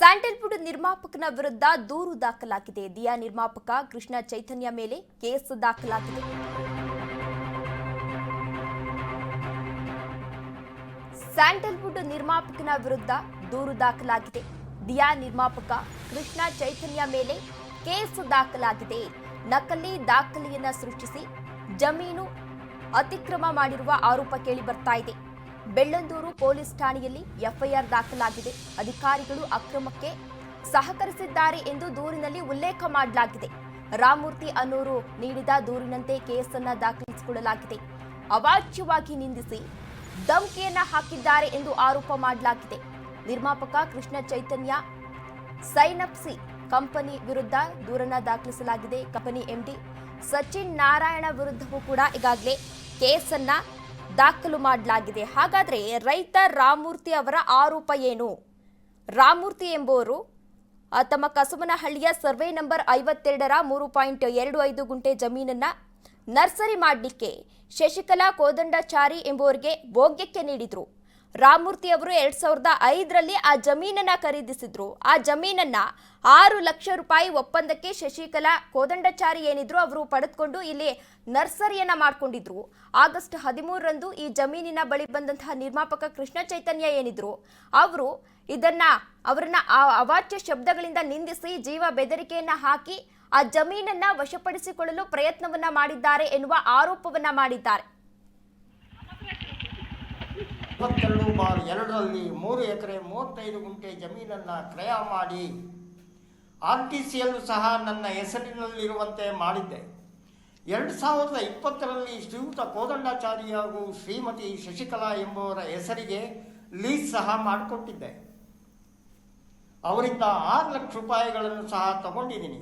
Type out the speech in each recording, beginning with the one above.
Sandalwood ನಿರ್ಮಾಪಕನ ವಿರುದ್ಧ ದೂರು ದಾಖಲಾಗಿದೆ. ದಿಯಾ ನಿರ್ಮಾಪಕ ಕೃಷ್ಣ ಚೈತನ್ಯ ಮೇಲೆ ಕೇಸ್ ದಾಖಲಾಗಿದೆ. ಸ್ಯಾಂಡಲ್ವುಡ್ ನಿರ್ಮಾಪಕನ ವಿರುದ್ಧ ದೂರು ದಾಖಲಾಗಿದೆ. ದಿಯಾ ನಿರ್ಮಾಪಕ ಕೃಷ್ಣ ಚೈತನ್ಯ ಮೇಲೆ ಕೇಸ್ ದಾಖಲಾಗಿದೆ. ನಕಲಿ ದಾಖಲೆಯನ್ನ ಸೃಷ್ಟಿಸಿ ಜಮೀನು ಅತಿಕ್ರಮ ಮಾಡಿರುವ ಆರೋಪ ಕೇಳಿ ಬರ್ತಾ ಇದೆ. ಬೆಳ್ಳಂದೂರು ಪೊಲೀಸ್ ಠಾಣೆಯಲ್ಲಿ ಎಫ್ಐಆರ್ ದಾಖಲಾಗಿದೆ. ಅಧಿಕಾರಿಗಳು ಅಕ್ರಮಕ್ಕೆ ಸಹಕರಿಸಿದ್ದಾರೆ ಎಂದು ದೂರಿನಲ್ಲಿ ಉಲ್ಲೇಖ ಮಾಡಲಾಗಿದೆ. ರಾಮಮೂರ್ತಿ ಅನ್ನೋರು ನೀಡಿದ ದೂರಿನಂತೆ ಕೇಸನ್ನ ದಾಖಲಿಸಿಕೊಳ್ಳಲಾಗಿದೆ. ಅವಾಚ್ಯವಾಗಿ ನಿಂದಿಸಿ ಧಮಕಿಯನ್ನ ಹಾಕಿದ್ದಾರೆ ಎಂದು ಆರೋಪ ಮಾಡಲಾಗಿದೆ. ನಿರ್ಮಾಪಕ ಕೃಷ್ಣ ಚೈತನ್ಯ ಸೈನಪ್ಸಿ ಕಂಪನಿ ವಿರುದ್ಧ ದೂರನ್ನ ದಾಖಲಿಸಲಾಗಿದೆ. ಕಂಪನಿ ಎಂಡಿ ಸಚಿನ್ ನಾರಾಯಣ ವಿರುದ್ಧವೂ ಕೂಡ ಈಗಾಗಲೇ ಕೇಸನ್ನ ದಾಖಲು ಮಾಡಲಾಗಿದೆ. ಹಾಗಾದ್ರೆ ರೈತ ರಾಮಮೂರ್ತಿ ಅವರ ಆರೋಪ ಏನು? ರಾಮಮೂರ್ತಿ ಎಂಬುವರು ತಮ್ಮ ಕಸಬನಹಳ್ಳಿಯ ಸರ್ವೆ ನಂಬರ್ 52ರ 3.25 ಗುಂಟೆ ಜಮೀನನ್ನ ನರ್ಸರಿ ಮಾಡಲಿಕ್ಕೆ ಶಶಿಕಲಾ ಕೋದಂಡಚಾರಿ ಎಂಬುವರಿಗೆ ಭೋಗ್ಯಕ್ಕೆ ನೀಡಿದ್ರು. ರಾಮಮೂರ್ತಿ ಅವರು 2005ರಲ್ಲಿ ಆ ಜಮೀನನ್ನ ಖರೀದಿಸಿದ್ರು. ಆ ಜಮೀನನ್ನ 6 ಲಕ್ಷ ರೂಪಾಯಿ ಒಪ್ಪಂದಕ್ಕೆ ಶಶಿಕಲಾ ಕೋದಂಡಚಾರಿ ಏನಿದ್ರು ಅವರು ಪಡೆದುಕೊಂಡು ಇಲ್ಲಿ ನರ್ಸರಿಯನ್ನ ಮಾಡ್ಕೊಂಡಿದ್ರು. ಆಗಸ್ಟ್ 13ರಂದು ಈ ಜಮೀನಿನ ಬಳಿ ಬಂದಂತಹ ನಿರ್ಮಾಪಕ ಕೃಷ್ಣ ಚೈತನ್ಯ ಏನಿದ್ರು ಅವರು ಅವರನ್ನ ಅವಾಚ್ಯ ಶಬ್ದಗಳಿಂದ ನಿಂದಿಸಿ ಜೀವ ಬೆದರಿಕೆಯನ್ನ ಹಾಕಿ ಆ ಜಮೀನನ್ನ ವಶಪಡಿಸಿಕೊಳ್ಳಲು ಪ್ರಯತ್ನವನ್ನ ಮಾಡಿದ್ದಾರೆ ಎನ್ನುವ ಆರೋಪವನ್ನ ಮಾಡಿದ್ದಾರೆ. 22/2ರಲ್ಲಿ 3 ಎಕರೆ 35 ಗುಂಟೆ ಜಮೀನನ್ನು ಕ್ರಯ ಮಾಡಿ RTCಯಲ್ಲೂ ಸಹ ನನ್ನ ಹೆಸರಿನಲ್ಲಿರುವಂತೆ ಮಾಡಿದ್ದೆ. 2020ರಲ್ಲಿ ಶ್ರೀಯುತ ಕೋದಂಡಾಚಾರಿ ಹಾಗೂ ಶ್ರೀಮತಿ ಶಶಿಕಲಾ ಎಂಬುವರ ಹೆಸರಿಗೆ ಲೀಸ್ ಸಹ ಮಾಡಿಕೊಟ್ಟಿದ್ದೆ. ಅವರಿಂದ 6 ಲಕ್ಷ ರೂಪಾಯಿಗಳನ್ನು ಸಹ ತಗೊಂಡಿದ್ದೀನಿ.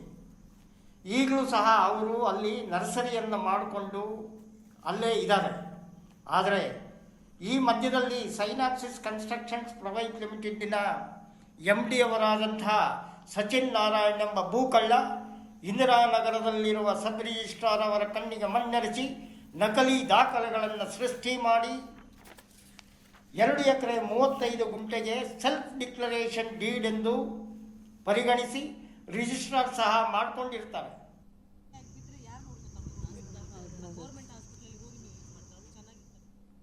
ಈಗಲೂ ಸಹ ಅವರು ಅಲ್ಲಿ ನರ್ಸರಿಯನ್ನು ಮಾಡಿಕೊಂಡು ಅಲ್ಲೇ ಇದ್ದಾರೆ. ಆದರೆ ಈ ಮಧ್ಯದಲ್ಲಿ ಸೈನಾಪ್ಸಿಸ್ ಕನ್ಸ್ಟ್ರಕ್ಷನ್ಸ್ ಪ್ರೈವೇಟ್ ಲಿಮಿಟೆಡ್ನ MD ಅವರಾದಂತಹ ಸಚಿನ್ ನಾರಾಯಣ್ ಎಂಬ ಭೂಕಳ್ಳ ಇಂದಿರಾನಗರದಲ್ಲಿರುವ ಸಬ್ ರಿಜಿಸ್ಟ್ರಾರ್ ಅವರ ಕಣ್ಣಿಗೆ ಮಣ್ಣೆರಚಿ ನಕಲಿ ದಾಖಲೆಗಳನ್ನು ಸೃಷ್ಟಿ ಮಾಡಿ 2 ಎಕರೆ 35 ಗುಂಟೆಗೆ ಸೆಲ್ಫ್ ಡಿಕ್ಲರೇಷನ್ ಡೀಡ್ ಎಂದು ಪರಿಗಣಿಸಿ ರಿಜಿಸ್ಟ್ರಾರ್ ಸಹ ಮಾಡಿಕೊಂಡಿರ್ತಾರೆ.